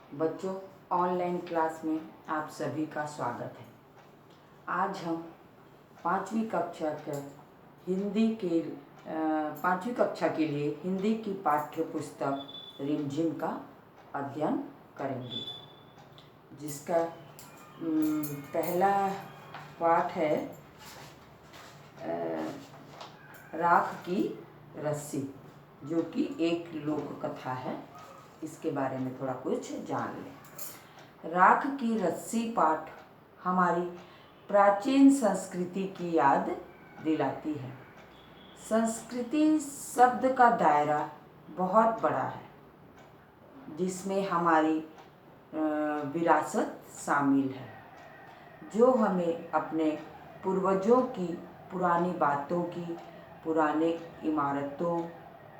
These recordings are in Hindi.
बच्चों, ऑनलाइन क्लास में आप सभी का स्वागत है। आज हम पाँचवीं कक्षा के हिंदी के पाँचवीं कक्षा के लिए हिंदी की पाठ्य पुस्तक रिमझिम का अध्ययन करेंगे, जिसका पहला पाठ है राख की रस्सी, जो कि एक लोक कथा है। इसके बारे में थोड़ा कुछ जान लें। राख की रस्सी पाठ हमारी प्राचीन संस्कृति की याद दिलाती है। संस्कृति शब्द का दायरा बहुत बड़ा है, जिसमें हमारी विरासत शामिल है, जो हमें अपने पूर्वजों की पुरानी बातों की, पुराने इमारतों,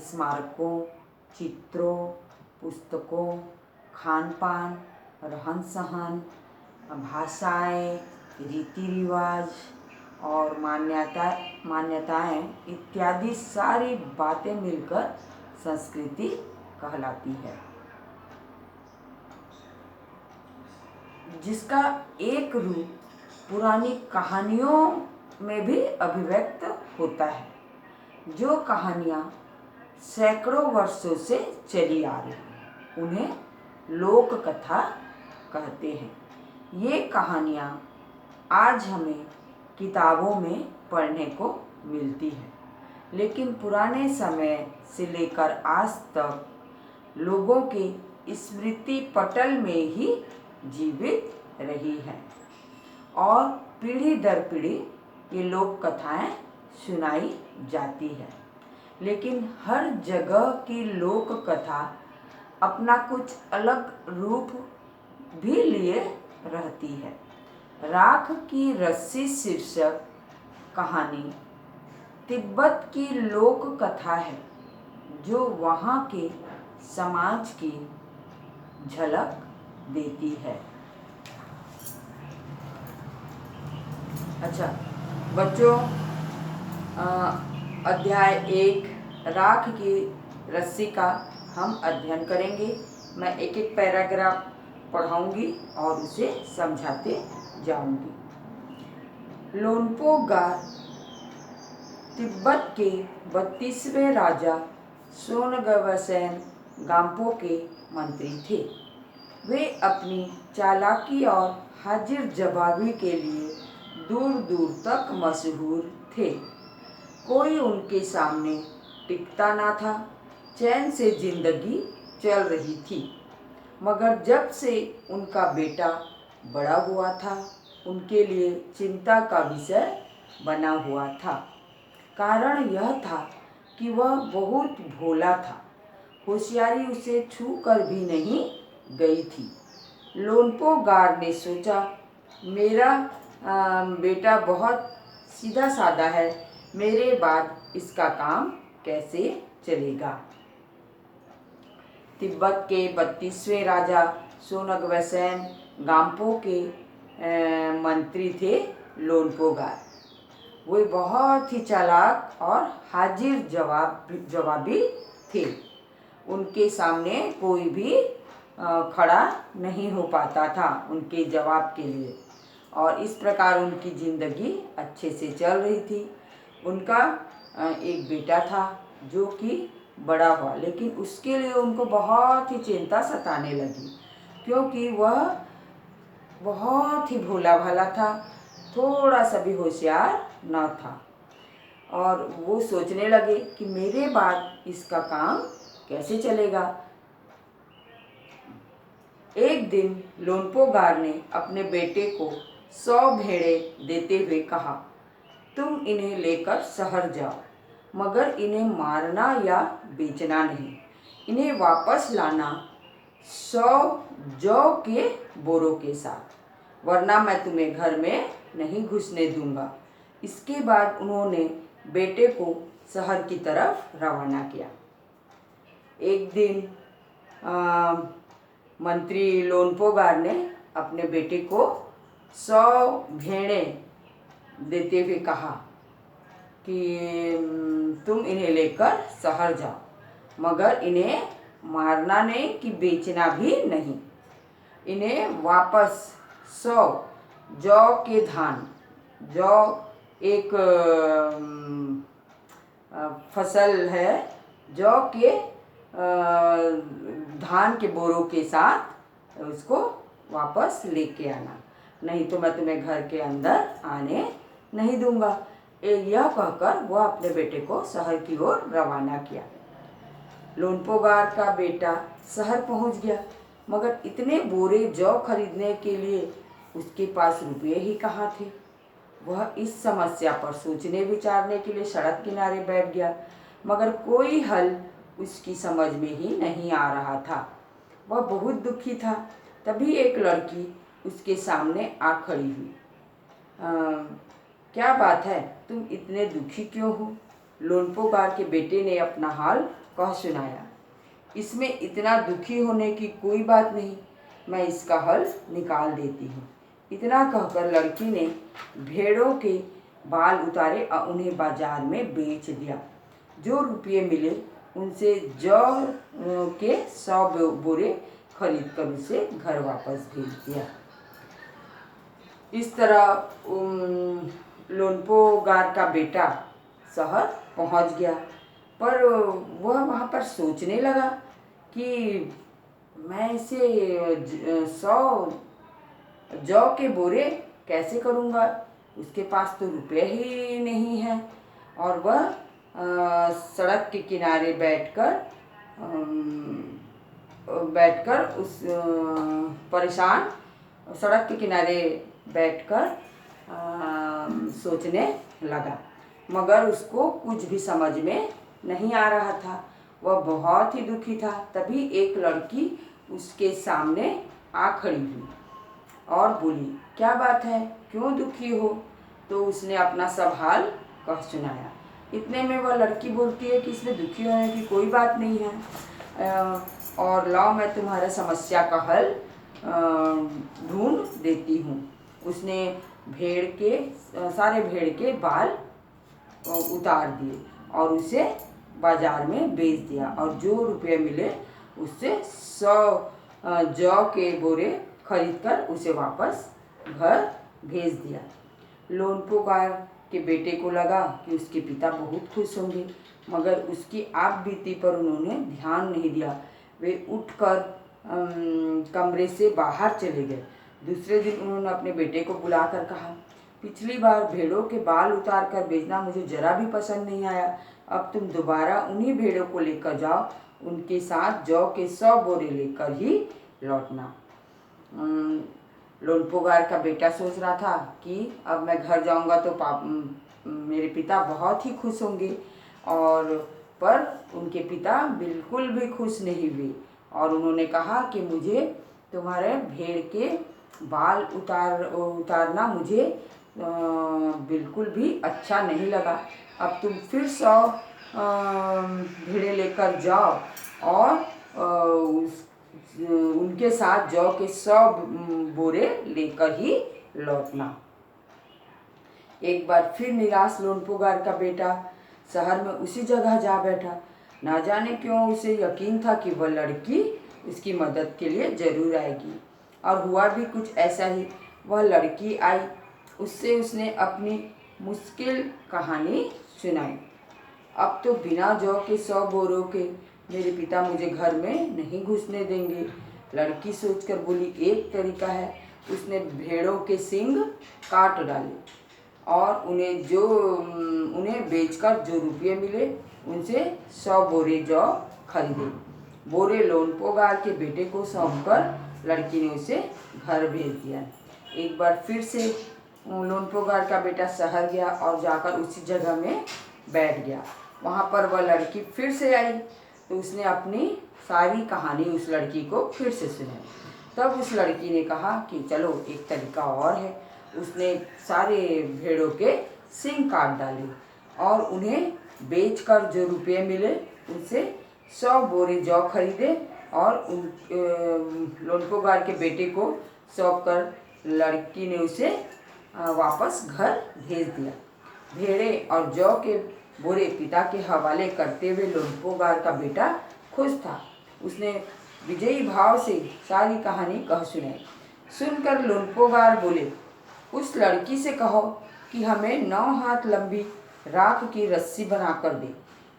स्मारकों, चित्रों, पुस्तकों, खान पान, रहन सहन, भाषाएं, रीति रिवाज और मान्यताएं इत्यादि सारी बातें मिलकर संस्कृति कहलाती है, जिसका एक रूप पुरानी कहानियों में भी अभिव्यक्त होता है। जो कहानियाँ सैकड़ों वर्षों से चली आ रही हैं, उन्हें लोक कथा कहते हैं। ये कहानियाँ आज हमें किताबों में पढ़ने को मिलती है, लेकिन पुराने समय से लेकर आज तक लोगों के स्मृति पटल में ही जीवित रही है और पीढ़ी दर पीढ़ी ये लोक कथाएं सुनाई जाती है। लेकिन हर जगह की लोक कथा अपना कुछ अलग रूप भी लिए रहती है। राख की रस्सी शीर्षक कहानी तिब्बत की लोक कथा है, जो वहाँ के समाज की झलक देती है। अच्छा बच्चों, अध्याय 1 राख की रस्सी का हम अध्ययन करेंगे। मैं एक एक पैराग्राफ पढ़ाऊंगी और उसे समझाते जाऊंगी। लोन्पो गार तिब्बत के 32वें राजा सोनगवसेन गाम्पो के मंत्री थे। वे अपनी चालाकी और हाजिर जवाबी के लिए दूर दूर तक मशहूर थे। कोई उनके सामने टिकता ना था। चैन से जिंदगी चल रही थी, मगर जब से उनका बेटा बड़ा हुआ था, उनके लिए चिंता का विषय बना हुआ था। कारण यह था कि वह बहुत भोला था। होशियारी उसे छू कर भी नहीं गई थी। लोन्पो गार ने सोचा, मेरा बेटा बहुत सीधा साधा है, मेरे बाद इसका काम कैसे चलेगा। तिब्बत के 32वें राजा सोनगवसेन गाम्पो के मंत्री थे लोन्पो गार। वे बहुत ही चालाक और हाजिर जवाबी थे। उनके सामने कोई भी खड़ा नहीं हो पाता था उनके जवाब के लिए, और इस प्रकार उनकी ज़िंदगी अच्छे से चल रही थी। उनका एक बेटा था जो कि बड़ा हुआ, लेकिन उसके लिए उनको बहुत ही चिंता सताने लगी, क्योंकि वह बहुत ही भोला भाला था, थोड़ा सा भी होशियार न था। और वो सोचने लगे कि मेरे बाद इसका काम कैसे चलेगा। एक दिन लोन्पो गार ने अपने बेटे को 100 भेड़ें देते हुए कहा, तुम इन्हें लेकर शहर जाओ, मगर इन्हें मारना या बेचना नहीं। इन्हें वापस लाना 100 जौ के बोरों के साथ, वरना मैं तुम्हें घर में नहीं घुसने दूंगा। इसके बाद उन्होंने बेटे को शहर की तरफ रवाना किया। एक दिन मंत्री लोन्पो गार ने अपने बेटे को 100 भेड़ें देते हुए कहा कि तुम इन्हें लेकर शहर जाओ, मगर इन्हें मारना नहीं कि बेचना भी नहीं। इन्हें वापस 100 जौ के धान, जौ एक फसल है, जौ के धान के बोरों के साथ उसको वापस लेके आना, नहीं तो मैं तुम्हें घर के अंदर आने नहीं दूंगा। यह कहकर वह अपने बेटे को शहर की ओर रवाना किया। लोनपोगार का बेटा शहर पहुंच गया, मगर इतने बोरे जौ खरीदने के लिए उसके पास रुपये ही कहाँ थे। वह इस समस्या पर सोचने विचारने के लिए सड़क किनारे बैठ गया, मगर कोई हल उसकी समझ में ही नहीं आ रहा था। वह बहुत दुखी था। तभी एक लड़की उसके सामने आ खड़ी हुई। क्या बात है, तुम इतने दुखी क्यों हो? लोनपोगार के बेटे ने अपना हाल कह सुनाया। इसमें इतना दुखी होने की कोई बात नहीं, मैं इसका हल निकाल देती हूँ। इतना कहकर लड़की ने भेड़ों के बाल उतारे और उन्हें बाजार में बेच दिया। जो रुपये मिले उनसे जौ के 100 बोरे खरीद कर उसे घर वापस भेज दिया। इस तरह लोनपोगार का बेटा शहर पहुंच गया, पर वह वहाँ पर सोचने लगा कि मैं इसे 100 जौ के बोरे कैसे करूँगा। उसके पास तो रुपये ही नहीं है, और वह सड़क के किनारे बैठकर उस परेशान सड़क के किनारे बैठकर सोचने लगा, मगर उसको कुछ भी समझ में नहीं आ रहा था। वह बहुत ही दुखी था। तभी एक लड़की उसके सामने आ खड़ी हुई और बोली, क्या बात है, क्यों दुखी हो? तो उसने अपना सब हाल कह सुनाया। इतने में वह लड़की बोलती है कि इसमें दुखी होने की कोई बात नहीं है, और लाओ मैं तुम्हारा समस्या का हल ढूंढ देती हूँ। उसने सारे भेड़ के बाल उतार दिए और उसे बाजार में बेच दिया, और जो रुपये मिले उससे 100 जौ के बोरे खरीदकर उसे वापस घर भेज दिया। लोनपोगार के बेटे को लगा कि उसके पिता बहुत खुश होंगे, मगर उसकी आप बीती पर उन्होंने ध्यान नहीं दिया। वे उठकर कमरे से बाहर चले गए। दूसरे दिन उन्होंने अपने बेटे को बुलाकर कहा, पिछली बार भेड़ों के बाल उतार कर बेचना मुझे जरा भी पसंद नहीं आया। अब तुम दोबारा उन्हीं भेड़ों को लेकर जाओ, उनके साथ जौ के 100 बोरे लेकर ही लौटना। लोनपोगार का बेटा सोच रहा था कि अब मैं घर जाऊंगा तो मेरे पिता बहुत ही खुश होंगे, और पर उनके पिता बिल्कुल भी खुश नहीं हुए, और उन्होंने कहा कि मुझे तुम्हारे भेड़ के बाल उतारना मुझे बिल्कुल भी अच्छा नहीं लगा। अब तुम फिर 100 भेड़े लेकर जाओ और उनके साथ जौ के 100 बोरे लेकर ही लौटना। एक बार फिर निराश लोनपोगार का बेटा शहर में उसी जगह जा बैठा। ना जाने क्यों उसे यकीन था कि वह लड़की उसकी मदद के लिए जरूर आएगी, और हुआ भी कुछ ऐसा ही। वह लड़की आई, उससे उसने अपनी मुश्किल कहानी सुनाई। अब तो बिना जौ के 100 बोरों के मेरे पिता मुझे घर में नहीं घुसने देंगे। लड़की सोचकर बोली, एक तरीका है। उसने भेड़ों के सींग काट डाले और उन्हें बेचकर जो रुपये मिले उनसे 100 बोरे जौ खरीदे। बोरे लोनपोगार के बेटे को सौंपकर लड़की ने उसे घर भेज दिया। एक बार फिर से लोनपोगार का बेटा शहर गया और जाकर उसी जगह में बैठ गया। वहाँ पर वह लड़की फिर से आई, तो उसने अपनी सारी कहानी उस लड़की को फिर से सुनाई। तब उस लड़की ने कहा कि चलो एक तरीका और है। उसने सारे भेड़ों के सींग काट डाले और उन्हें बेचकर जो रुपये मिले उनसे 100 बोरे जौ खरीदे और लोनपोगार के बेटे को सौंप कर लड़की ने उसे वापस घर भेज दिया। भेड़े और जौ के बोरे पिता के हवाले करते हुए लोनपोगार का बेटा खुश था। उसने विजयी भाव से सारी कहानी कह सुनाई। सुनकर लोन्पोगार बोले, उस लड़की से कहो कि हमें 9 हाथ लंबी राख की रस्सी बनाकर दे।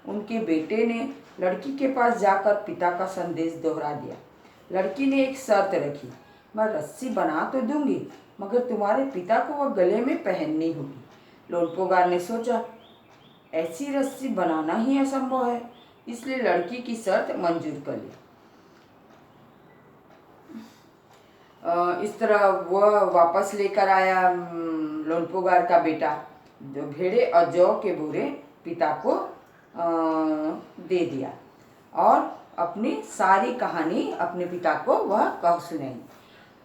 उनके बेटे ने लड़की के पास जाकर पिता का संदेश दोहरा दिया। लड़की ने एक शर्त रखी, मैं रस्सी बना तो दूंगी, मगर तुम्हारे पिता को वह गले में पहननी होगी। लोन्पोगार ने सोचा, ऐसी रस्सी बनाना ही असंभव है, इसलिए लड़की की शर्त मंजूर कर ली। इस तरह वह वापस लेकर आया लोन्पोगार का बेटा, जो भेड़े और जौ के बोरे पिता को दे दिया और अपनी सारी कहानी अपने पिता को वह कह सुनाई।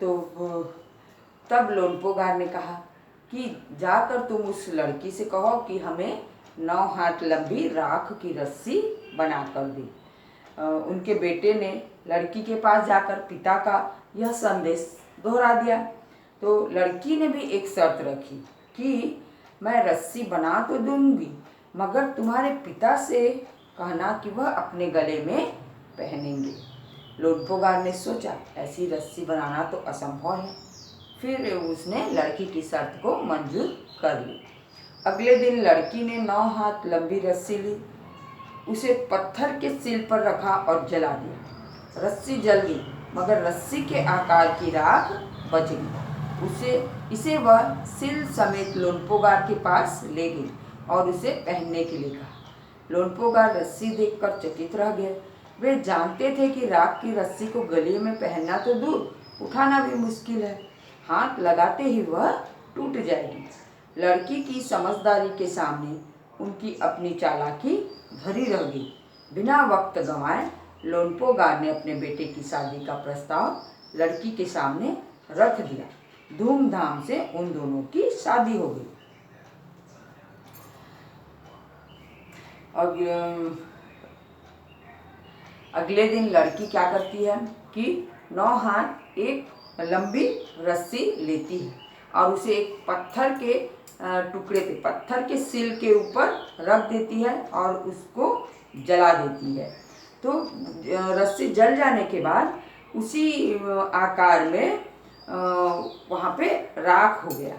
तो तब लोन्पोगार ने कहा कि जाकर तुम उस लड़की से कहो कि हमें 9 हाथ लंबी राख की रस्सी बना कर दे। उनके बेटे ने लड़की के पास जाकर पिता का यह संदेश दोहरा दिया। तो लड़की ने भी एक शर्त रखी कि मैं रस्सी बना तो दूंगी, मगर तुम्हारे पिता से कहना कि वह अपने गले में पहनेंगे। लोन्पोगार ने सोचा, ऐसी रस्सी बनाना तो असंभव है। फिर उसने लड़की की शर्त को मंजूर कर ली। अगले दिन लड़की ने 9 हाथ लंबी रस्सी ली, उसे पत्थर के सिल पर रखा और जला दिया। रस्सी जल गई, मगर रस्सी के आकार की राख बच गई। इसे वह सिल समेत लोन्पोगार के पास ले गई और उसे पहनने के लिए कहा। लोन्पोगार रस्सी देखकर चकित रह गए। वे जानते थे कि राख की रस्सी को गले में पहनना तो दूर, उठाना भी मुश्किल है। हाथ लगाते ही वह टूट जाएगी। लड़की की समझदारी के सामने उनकी अपनी चालाकी धरी रह गई। बिना वक्त गंवाए लोन्पोगार ने अपने बेटे की शादी का प्रस्ताव लड़की के सामने रख दिया। धूमधाम से उन दोनों की शादी हो गई। अगले दिन लड़की क्या करती है कि 9 हाथ एक लंबी रस्सी लेती है और उसे एक पत्थर के टुकड़े पे, पत्थर के सिल के ऊपर रख देती है और उसको जला देती है। तो रस्सी जल जाने के बाद उसी आकार में वहाँ पे राख हो गया।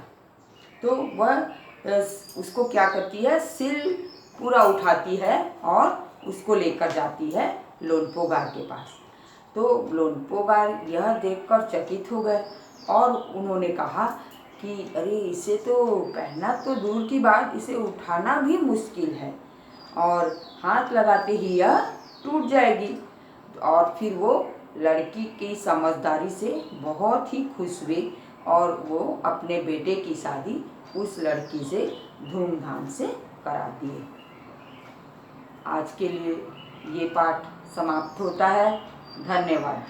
तो वह उसको क्या करती है, सिल पूरा उठाती है और उसको लेकर जाती है लोन्पोगार के पास। तो लोन्पोगार यह देखकर चकित हो गए और उन्होंने कहा कि अरे, इसे तो पहनना तो दूर की बात, इसे उठाना भी मुश्किल है और हाथ लगाते ही यह टूट जाएगी। और फिर वो लड़की की समझदारी से बहुत ही खुश हुए और वो अपने बेटे की शादी उस लड़की से धूमधाम से करा दिए। आज के लिए ये पाठ समाप्त होता है। धन्यवाद।